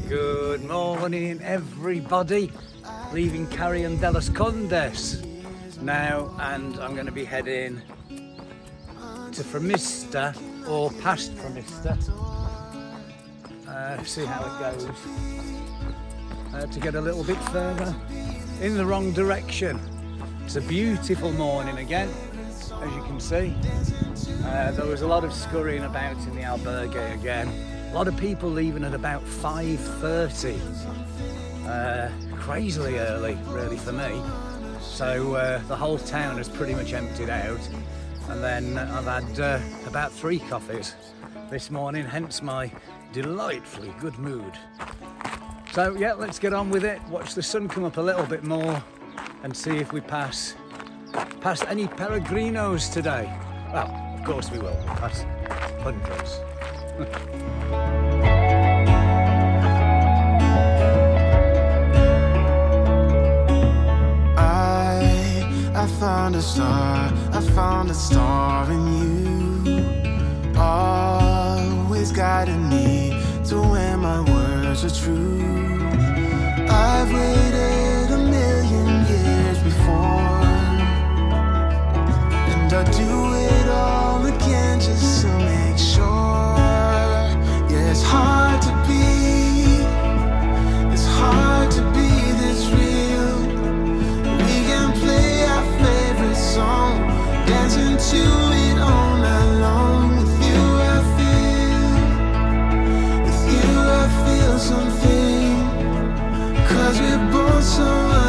Good morning everybody, leaving Carrion de los Condes now, and I'm going to be heading to Framista or past Framista, see how it goes, to get a little bit further in the wrong direction. It's a beautiful morning again, as you can see. There was a lot of scurrying about in the albergue again. A lot of people leaving at about 5:30. Crazily early, really, for me. So the whole town has pretty much emptied out. And then I've had about 3 coffees this morning, hence my delightfully good mood. So yeah, let's get on with it. Watch the sun come up a little bit more and see if we pass any peregrinos today. Well, of course we will. We'll pass hundreds. I found a star in you, always guiding me to where my words are true. I've waited 1,000,000 years before, and I do it all again just to make sure. Yeah, it's hard to be this real. We can play our favorite song, dancing to it all night long. With you I feel something, 'cause we're both so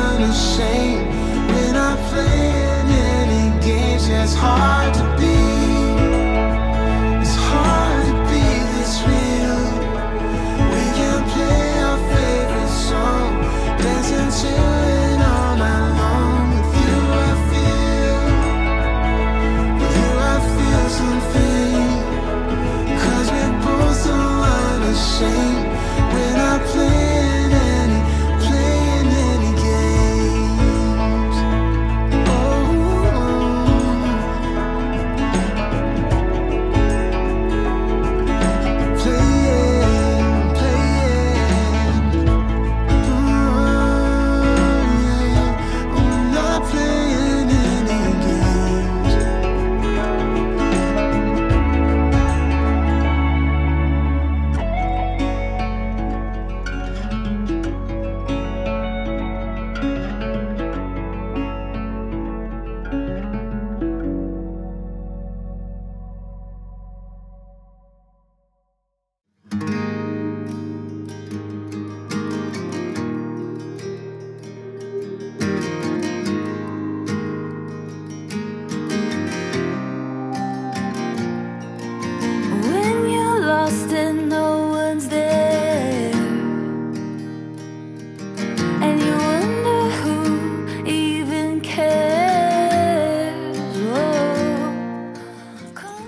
unashamed. We're not playing any games. Yeah, it's hard to be this real. We can play our favorite song, dancing to it all night long. With you I feel something, 'cause we're both so unashamed. We're not playing any games. Oh, playing. I'm not playing any games. When you're lost and no one's there, and you wonder who even cares. Oh.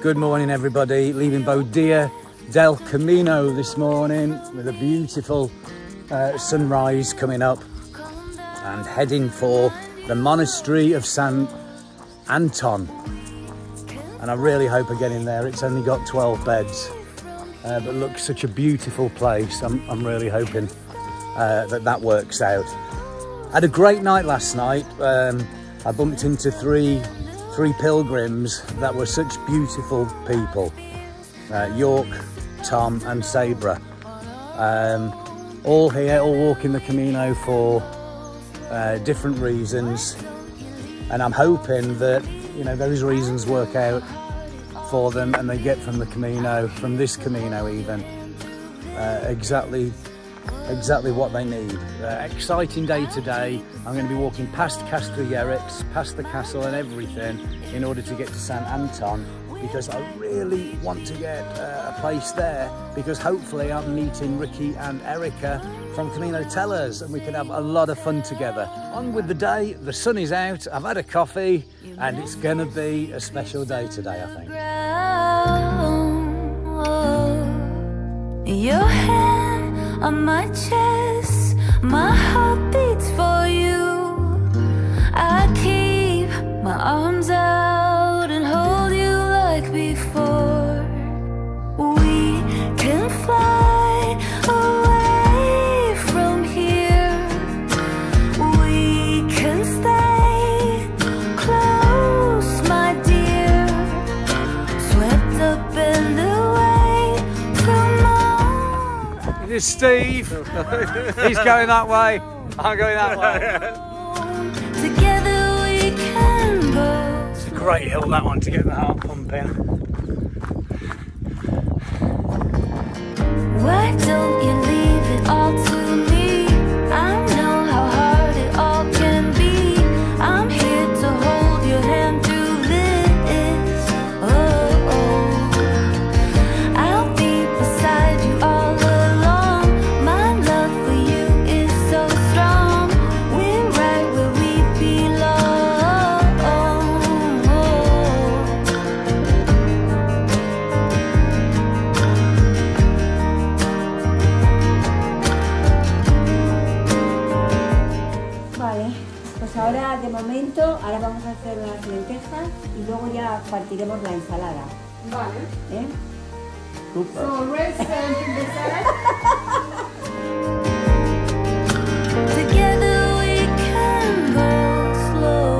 Good morning everybody, leaving Bodea del Camino this morning with a beautiful sunrise coming up and heading for the monastery of San Anton. And I really hope I get in there. It's only got 12 beds, but looks such a beautiful place. I'm really hoping that works out. I had a great night last night. I bumped into three pilgrims that were such beautiful people. York, Tom and Sabra. All here, all walking the Camino for different reasons. And I'm hoping that, you know, those reasons work out for them and they get from the Camino, from this Camino even, exactly what they need. Exciting day today. I'm going to be walking past Castelleres, past the castle and everything in order to get to San Anton, because I really want to get a place there, because hopefully I'm meeting Ricky and Erica from Camino Tellers and we can have a lot of fun together. On with the day, the sun is out, I've had a coffee and it's gonna be a special day today, I think. Your hand on my chest, my heart beats for you. I keep my arms out and hold you like before. We can fly away from here. We can stay close, my dear. Swept up in the way from all. It is Steve. He's going that way. I'm going that way. Together we can go. It's a great hill, that one, to get the heart pumping. Why don't you leave it all to me? I know how hard it all can be. I'm here to hold your hand through this. Oh, oh. I'll be beside you all along. My love for you is so strong. We're right where we belong. Vale, pues ahora de momento, ahora vamos a hacer unas lentejas y luego ya partiremos la ensalada. Vale. ¿Eh? So rest and the salad. Together we can go slow.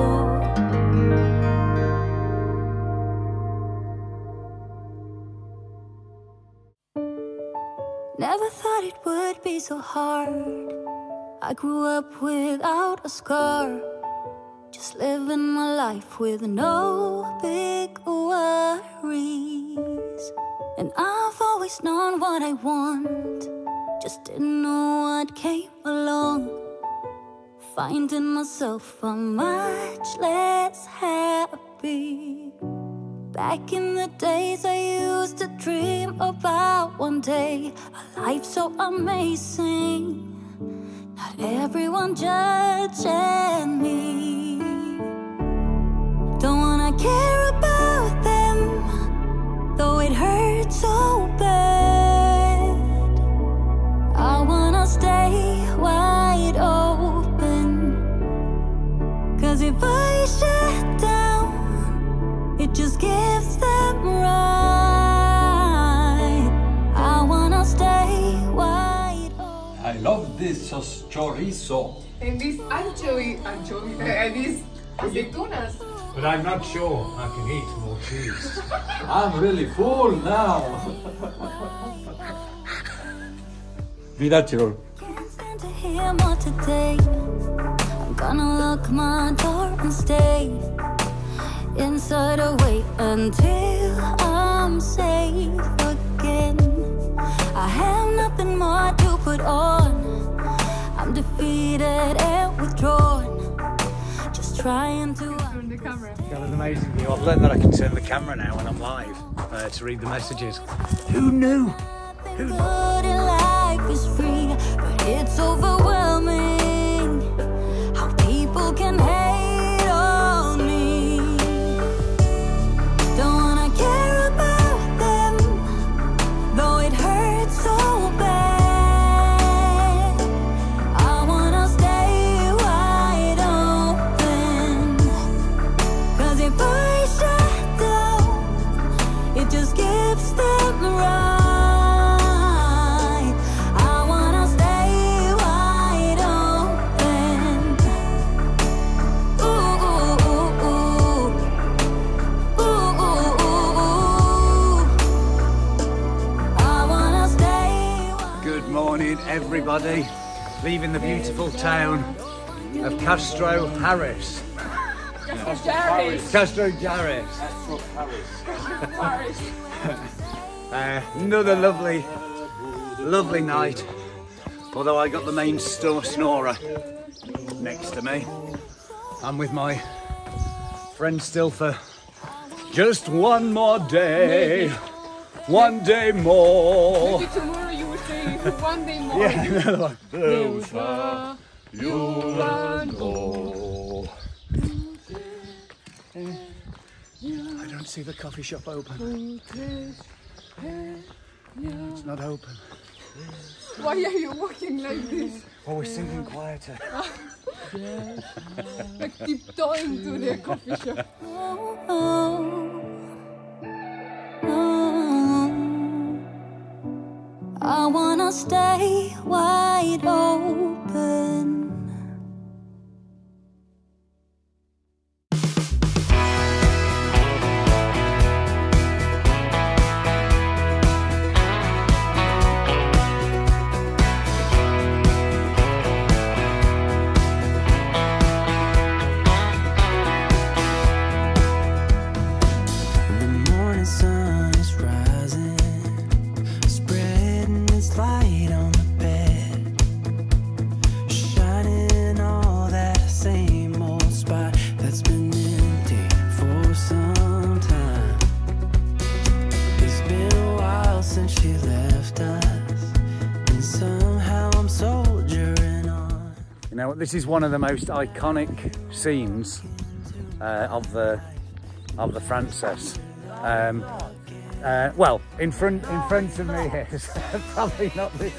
Never thought it would be so hard. I grew up without a scar, just living my life with no big worries. And I've always known what I want, just didn't know what came along. Finding myself a much less happy. Back in the days I used to dream about one day a life so amazing, not everyone judging me. Don't wanna care about them, though it hurts so bad. I wanna stay wide open, 'cause if I shut down, it just gives them right. I wanna stay wide open. I love this chorizo. And this anchovy, these aceitunas. But I'm not sure I can eat more cheese. I'm really full now. Villarente. Can't stand to hear more today. I'm gonna lock my door and stay inside or wait until I'm safe again. I have nothing more to put on. I'm defeated and withdrawn, just trying to Turn the camera. Got an amazing view. I've learned that I can turn the camera now when I'm live to read the messages. Who knew? Who knew? good in life is free, but it's overwhelming how people can hate on me. Don't wanna care about them, though it hurts so bad. I wanna stay wide open, 'cause if I shut down, it just gives them right. Everybody, leaving the beautiful town of Castro Harris. Castro Jarris. Another lovely night. Although I got the main snorer next to me. I'm with my friend still for Just one more day. One day more. Maybe tomorrow you will say one day more. Yeah, another one. You and all. I don't see the coffee shop open. It's not open. Why are you walking like this? Oh, we're singing quieter. Like tiptoeing to the coffee shop. I wanna stay wide open. The morning sun is rising, spreading its light on the bed, shining all that same old spot that's been empty for some time. It's been a while since she left us, and somehow I'm soldiering on. You know, this is one of the most iconic scenes of the Frances. Well, in front of me here, probably not this.